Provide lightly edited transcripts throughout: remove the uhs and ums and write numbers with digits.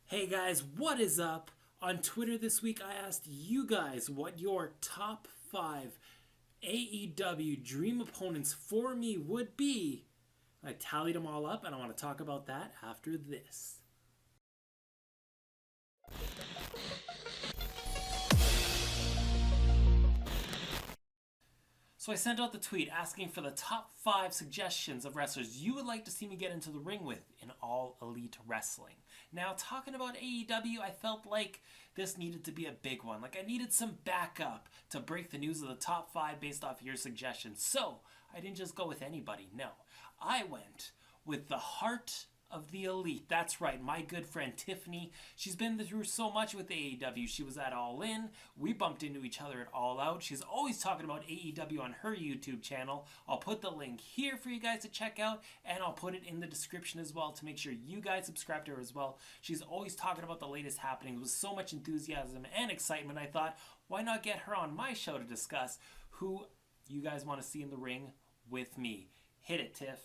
Hey guys, what is up? On Twitter this week, I asked you guys what your top 5 AEW dream opponents for me would be. I tallied them all up, and I want to talk about that after this. So I sent out the tweet asking for the top 5 suggestions of wrestlers you would like to see me get into the ring with in All Elite Wrestling. Now, talking about AEW, I felt like this needed to be a big one. Like, I needed some backup to break the news of the top 5 based off your suggestions. So, I didn't just go with anybody, no. I went with the heart of the Elite. That's right, my good friend Tiffany. She's been through so much with AEW. She was at All In. We bumped into each other at All Out. She's always talking about AEW on her YouTube channel. I'll put the link here for you guys to check out, and I'll put it in the description as well to make sure you guys subscribe to her as well. She's always talking about the latest happenings with so much enthusiasm and excitement. I thought, why not get her on my show to discuss who you guys want to see in the ring with me. Hit it, Tiff.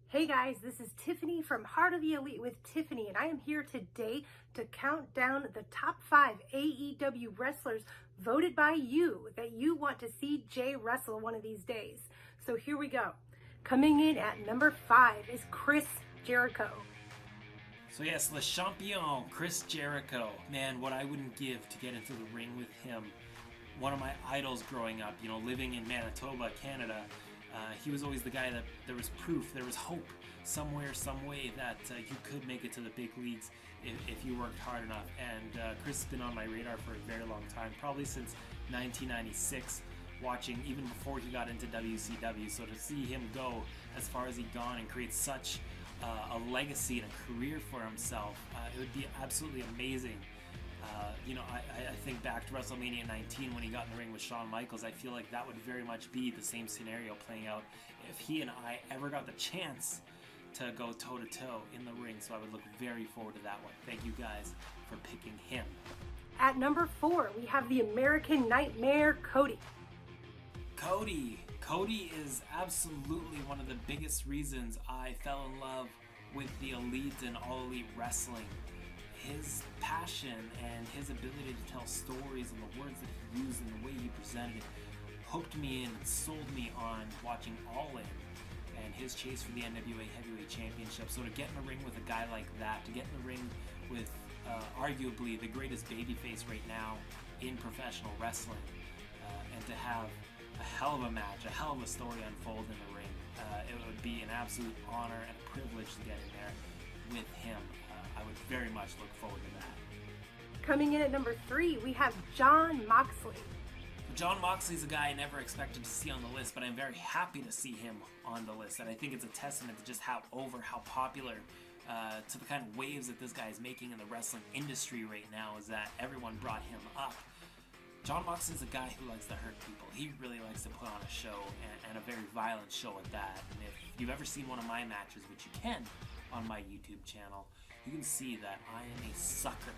Hey guys, this is Tiffany from Heart of the Elite with Tiffany, and I am here today to count down the top 5 AEW wrestlers voted by you that you want to see Jay wrestle one of these days. So here we go. Coming in at number 5 is Chris Jericho. So yes, Le Champion, Chris Jericho. Man, what I wouldn't give to get into the ring with him. One of my idols growing up, living in Manitoba, Canada. He was always the guy that there was proof, there was hope somewhere, some way that you could make it to the big leagues if you worked hard enough. And Chris has been on my radar for a very long time, probably since 1996, watching even before he got into WCW. So to see him go as far as he'd gone and create such a legacy and a career for himself, it would be absolutely amazing. I think back to WrestleMania 19 when he got in the ring with Shawn Michaels. I feel like that would very much be the same scenario playing out if he and I ever got the chance to go toe-to-toe in the ring. So I would look very forward to that one. Thank you guys for picking him. At number 4, we have the American Nightmare, Cody. Cody is absolutely one of the biggest reasons I fell in love with the Elite and All Elite Wrestling. His passion and his ability to tell stories and the words that he used and the way he presented it hooked me in and sold me on watching All In and his chase for the NWA Heavyweight Championship. So to get in the ring with a guy like that, to get in the ring with arguably the greatest babyface right now in professional wrestling, and to have a hell of a match, a hell of a story unfold in the ring, it would be an absolute honor and a privilege to get in there with him. I would very much look forward to that. Coming in at number 3, we have Jon Moxley. Jon Moxley's a guy I never expected to see on the list, but I'm very happy to see him on the list. And I think it's a testament to just how popular, to the kind of waves that this guy is making in the wrestling industry right now, is that everyone brought him up. Jon Moxley's a guy who likes to hurt people. He really likes to put on a show, and a very violent show at that. And if you've ever seen one of my matches, which you can on my YouTube channel, you can see that I am a sucker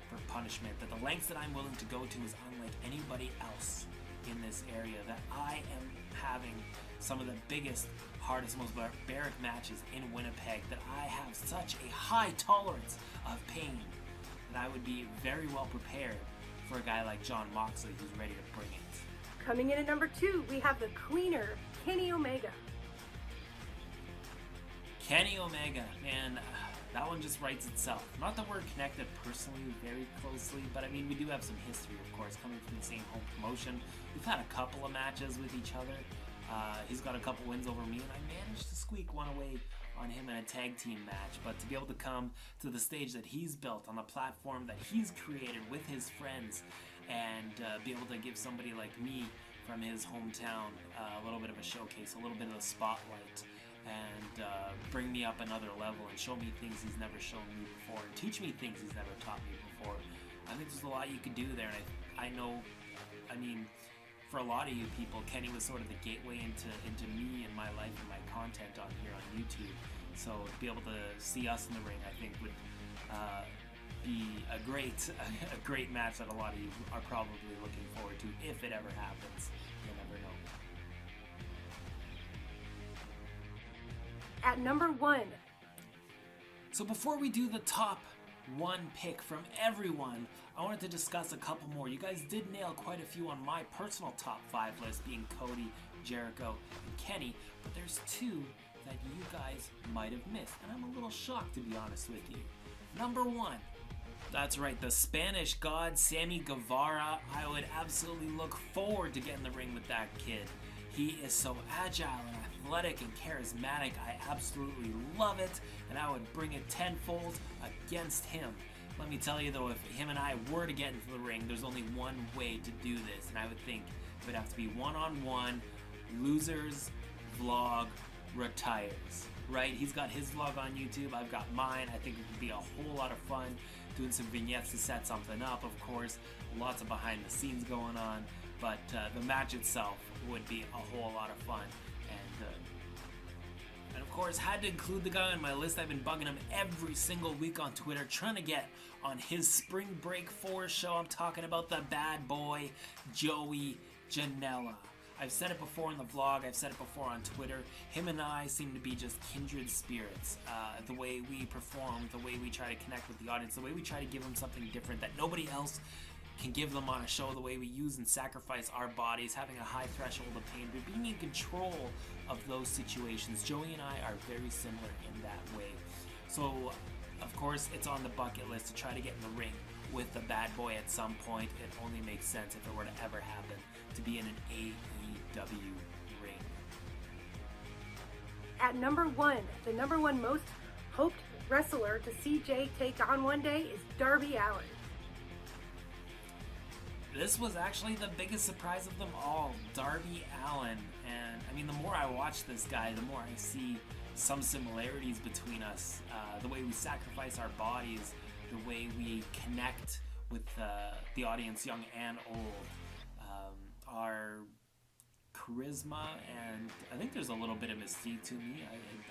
for punishment, that the lengths that I'm willing to go to is unlike anybody else in this area, that I am having some of the biggest, hardest, most barbaric matches in Winnipeg, that I have such a high tolerance of pain that I would be very well prepared for a guy like Jon Moxley who's ready to bring it. Coming in at number 2, we have the Cleaner, Kenny Omega. Kenny Omega, man, that one just writes itself. Not that we're connected personally very closely, but I mean, we do have some history, of course, coming from the same home promotion. We've had a couple of matches with each other. He's got a couple wins over me, and I managed to squeak one away on him in a tag team match. But to be able to come to the stage that he's built, on the platform that he's created with his friends, and be able to give somebody like me from his hometown a little bit of a showcase, a little bit of the spotlight, and bring me up another level and show me things he's never shown me before, and teach me things he's never taught me before. I think there's a lot you could do there, and I know, for a lot of you people, Kenny was sort of the gateway into me and my life and my content on here on YouTube. So to be able to see us in the ring, I think would be a great match that a lot of you are probably looking forward to, if it ever happens. You never know. At number 1. So before we do the top one pick from everyone, I wanted to discuss a couple more. You guys did nail quite a few on my personal top 5 list, being Cody, Jericho, and Kenny, but there's 2 that you guys might have missed, and I'm a little shocked, to be honest with you. Number 1, that's right, the Spanish god Sammy Guevara. I would absolutely look forward to getting in the ring with that kid. He is so agile and athletic and charismatic. I absolutely love it, and I would bring it tenfold against him. Let me tell you though, if him and I were to get into the ring, there's only one way to do this, and I would think it would have to be one-on-one, losers, vlog, retires. Right? He's got his vlog on YouTube, I've got mine. I think it would be a whole lot of fun doing some vignettes to set something up, of course. Lots of behind the scenes going on, but the match itself would be a whole lot of fun. And of course, had to include the guy on my list. I've been bugging him every single week on Twitter, trying to get on his Spring Break 4 show. I'm talking about the bad boy, Joey Janela. I've said it before in the vlog, I've said it before on Twitter. Him and I seem to be just kindred spirits. The way we perform, the way we try to connect with the audience, the way we try to give them something different that nobody else can give them on a show, the way we use and sacrifice our bodies, having a high threshold of pain, but being in control of those situations. Joey and I are very similar in that way. So, of course, it's on the bucket list to try to get in the ring with the bad boy at some point. It only makes sense if it were to ever happen to be in an AEW ring. At number 1, the number 1 most hoped wrestler to see Jay take on one day is Darby Allin. This was actually the biggest surprise of them all, Darby Allin. And I mean, the more I watch this guy, the more I see some similarities between us. The way we sacrifice our bodies, the way we connect with the audience, young and old. Our charisma, and I think there's a little bit of mystique to me.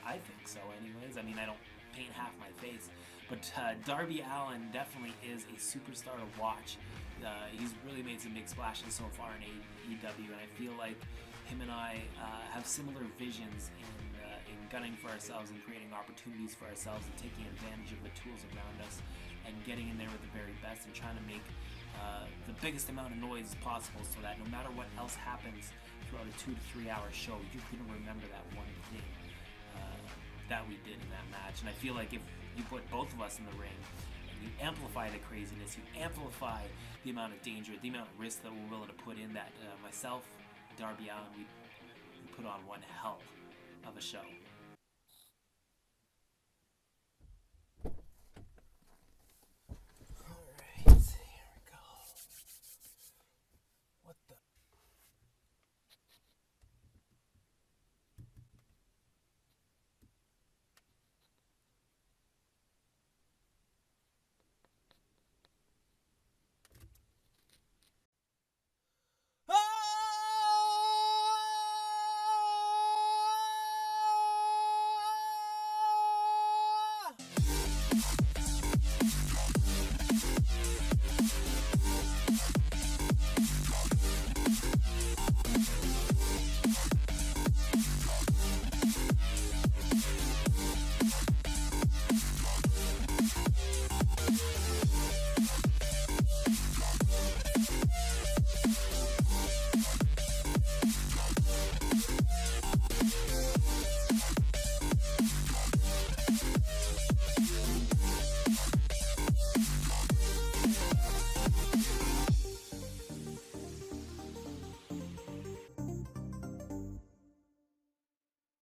I think so anyways. I mean, I don't paint half my face. But Darby Allin definitely is a superstar to watch. He's really made some big splashes so far in AEW, and I feel like him and I have similar visions in gunning for ourselves and creating opportunities for ourselves and taking advantage of the tools around us and getting in there with the very best and trying to make the biggest amount of noise possible so that no matter what else happens throughout a 2 to 3 hour show, you're going to remember that one thing that we did in that match. And I feel like if you put both of us in the ring, you amplify the craziness, you amplify the amount of danger, the amount of risk that we're willing to put in, that myself, Darby Allin, we put on one hell of a show.